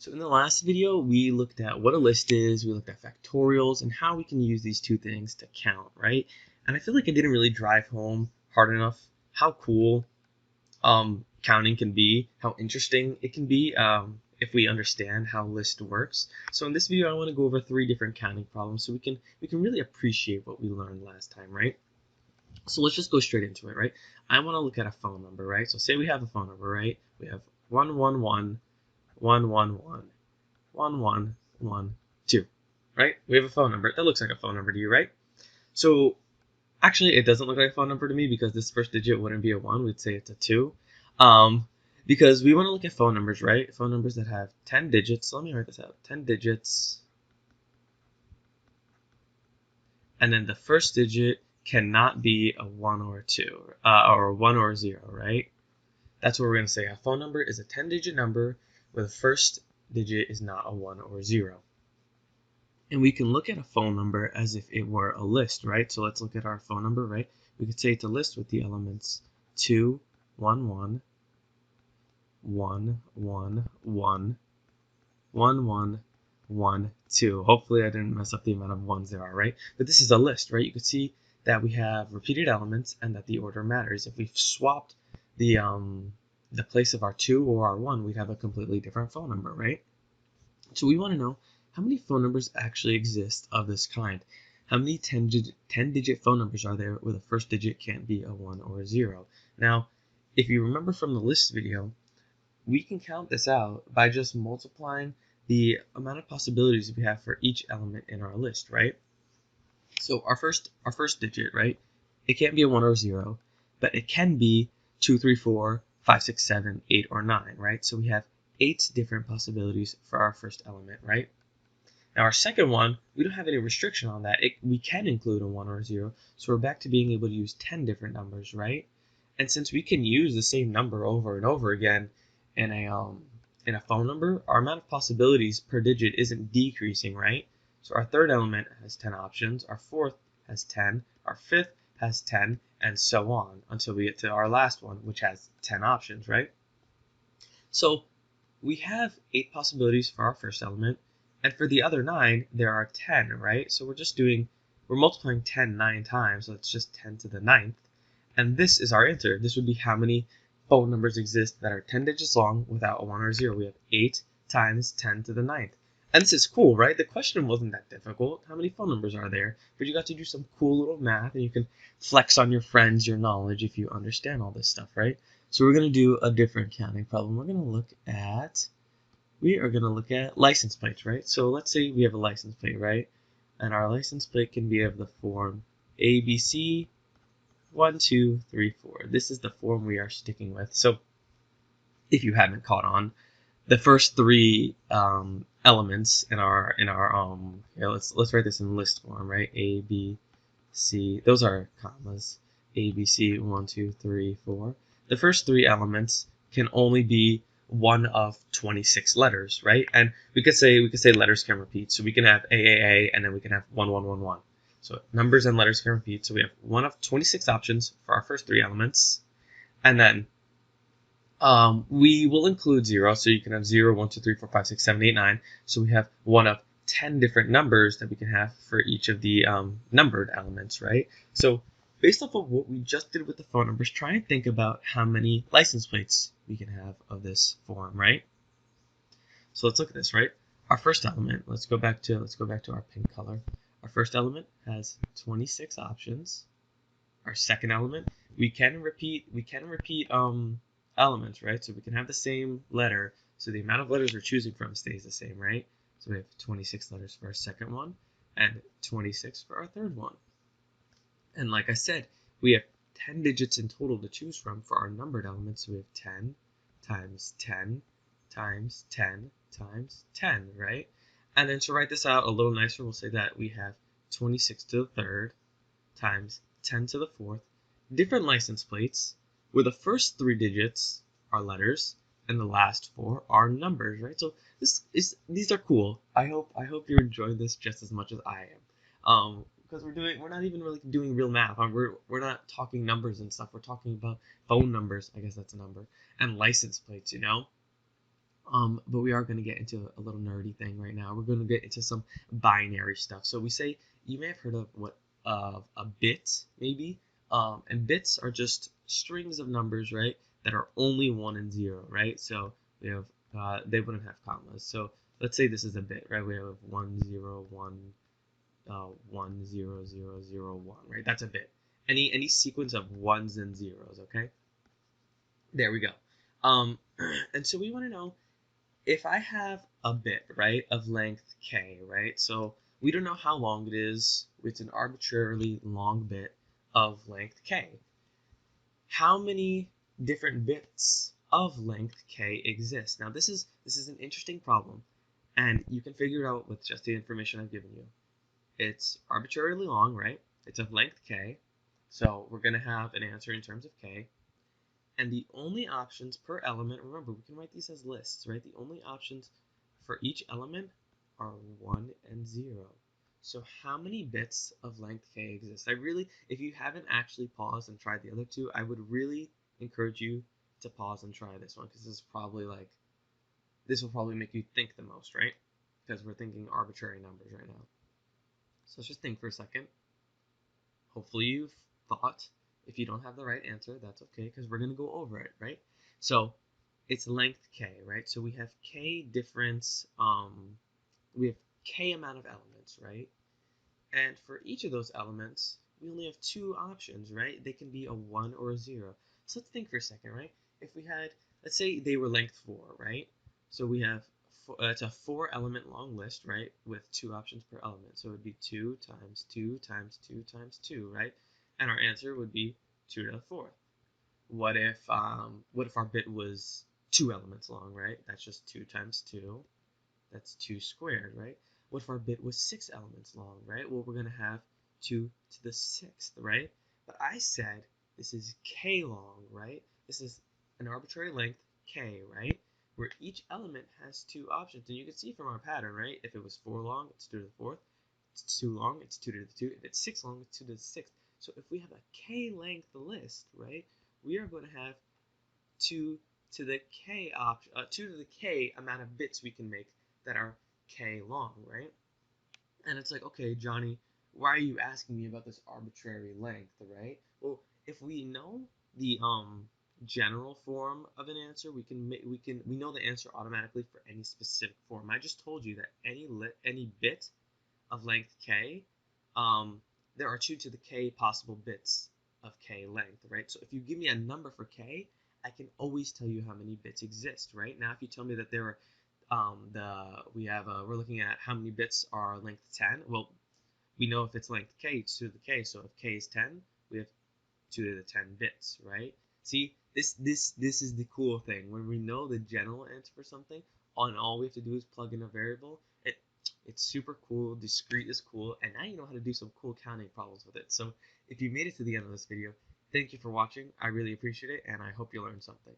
So in the last video, we looked at what a list is, we looked at factorials, and how we can use these two things to count, right? And I feel like I didn't really drive home hard enough how cool counting can be, how interesting it can be if we understand how list works. So in this video, I want to go over 3 different counting problems so we can really appreciate what we learned last time, right? So let's just go straight into it, right? I want to look at a phone number, right? So say we have a phone number, right? We have 111 111 1112, right? We have a phone number. That looks like a phone number to you, right? So actually, it doesn't look like a phone number to me because this first digit wouldn't be a 1. We'd say it's a 2. Because we want to look at phone numbers, right? Phone numbers that have 10 digits. So let me write this out. 10 digits. And then the first digit cannot be a 1 or a 2, or a 1 or a 0, right? That's what we're going to say. A phone number is a 10-digit number where the first digit is not a 1 or a 0. And we can look at a phone number as if it were a list, right? So let's look at our phone number, right? We could say it's a list with the elements 2, 1, 1, 1, 1, 1, 1, 1, 1, 2. Hopefully I didn't mess up the amount of ones there are, right? But this is a list, right? You could see that we have repeated elements and that the order matters. If we've swapped the place of our 2 or our 1, we'd have a completely different phone number, right? So we want to know how many phone numbers actually exist of this kind. How many 10-digit phone numbers are there where the first digit can't be a 1 or a 0? Now, if you remember from the list video, we can count this out by just multiplying the amount of possibilities we have for each element in our list, right? So our first digit, right? It can't be a 1 or a 0, but it can be 2, 3, 4, 5, 6, 7, 8, or 9, right? So we have 8 different possibilities for our first element, right? Now our second one, we don't have any restriction on that. We can include a 1 or a 0, so we're back to being able to use 10 different numbers, right? And since we can use the same number over and over again in a phone number, our amount of possibilities per digit isn't decreasing, right? So our third element has 10 options, our fourth has 10, our fifth has 10, and so on until we get to our last one, which has 10 options, right? So we have 8 possibilities for our first element, and for the other 9, there are 10, right? So we're multiplying 10 9 times, so it's just 10 to the 9th. And this is our answer. This would be how many phone numbers exist that are 10 digits long without a 1 or a 0. We have 8 times 10 to the 9th. And this is cool, right? The question wasn't that difficult. How many phone numbers are there? But you got to do some cool little math, and you can flex on your friends your knowledge if you understand all this stuff, right? So we're going to do a different counting problem. We are going to look at license plates, right? So let's say we have a license plate, right? And our license plate can be of the form ABC 1, 2, 3, 4. This is the form we are sticking with. So if you haven't caught on, the first 3 elements in our let's write this in list form, right? A, B, C. Those are commas. A, B, C, 1, 2, 3, 4. The first 3 elements can only be one of 26 letters, right? And we could say letters can repeat. So we can have A, and then we can have 1, 1, 1, 1. So numbers and letters can repeat. So we have one of 26 options for our first 3 elements. And then we will include 0. So you can have 0, 1, 2, 3, 4, 5, 6, 7, 8, 9. So we have one of 10 different numbers that we can have for each of the numbered elements, right? So based off of what we just did with the phone numbers, try and think about how many license plates we can have of this form, right? So let's look at this, right? Our first element, let's go back to our pink color. Our first element has 26 options. Our second element, we can repeat elements, right? So we can have the same letter, so the amount of letters we're choosing from stays the same, right? So we have 26 letters for our second one and 26 for our third one. And like I said, we have 10 digits in total to choose from for our numbered elements. So we have 10 times 10 times 10 times 10, right? And then to write this out a little nicer, we'll say that we have 26 to the third times 10 to the fourth different license plates where the first 3 digits are letters and the last 4 are numbers, right? So these are cool. I hope you're enjoying this just as much as I am. Because we're not even really doing real math. We're not talking numbers and stuff. We're talking about phone numbers. I guess that's a number, and license plates, you know. But we are going to get into a little nerdy thing right now. We're going to get into some binary stuff. So we say, you may have heard of what a bit, maybe. And bits are just strings of numbers, right, that are only 1 and 0, right? So we have they wouldn't have commas. So let's say this is a bit, right? We have 1 0 1 1 0 0 0 1, right? That's a bit. Any sequence of ones and zeros, okay? There we go. Um, and so we want to know, if I have a bit, right, of length k, right, so we don't know how long it is, it's an arbitrarily long bit of length k. How many different bits of length k exist? Now this is an interesting problem, and you can figure it out with just the information I've given you. It's arbitrarily long, right? It's of length k, so we're going to have an answer in terms of k. And the only options per element, remember, we can write these as lists, right? The only options for each element are 1 and 0. So how many bits of length k exist? If you haven't actually paused and tried the other two, I would really encourage you to pause and try this one, because this will probably make you think the most, right? Because we're thinking arbitrary numbers right now. So let's just think for a second. Hopefully you've thought. If you don't have the right answer, that's okay, because we're going to go over it, right? So it's length k, right? So we have k difference, we have k amount of elements, right? And for each of those elements, we only have two options, right? They can be a 1 or a 0. So let's think for a second, right? If we had, let's say they were length 4, right? So we have, it's a 4 element long list, right? With two options per element. So it would be 2 times 2 times 2 times 2, right? And our answer would be 2 to the 4th. What if our bit was 2 elements long, right? That's just 2 times 2. That's 2 squared, right? What if our bit was 6 elements long, right? Well, we're going to have 2 to the 6th, right? But I said this is k long, right? This is an arbitrary length, k, right? Where each element has two options. And you can see from our pattern, right? If it was 4 long, it's 2 to the 4th. If it's 2 long, it's 2 to the 2. If it's 6 long, it's 2 to the 6th. So if we have a k length list, right, we are going to have 2 to the k 2 to the k amount of bits we can make that are k long, right? And it's like, okay, Johnny, why are you asking me about this arbitrary length, right? Well, if we know the general form of an answer, we know the answer automatically for any specific form. I just told you that any bit of length k, there are 2 to the k possible bits of k length, right? So if you give me a number for k, I can always tell you how many bits exist, right? Now, if you tell me that there are we're looking at how many bits are length 10. Well, we know if it's length k, it's 2 to the k. So if k is 10, we have 2 to the 10 bits, right? See, this is the cool thing. When we know the general answer for something, all we have to do is plug in a variable. It's super cool. Discrete is cool, and now you know how to do some cool counting problems with it. So if you made it to the end of this video, thank you for watching. I really appreciate it, and I hope you learned something.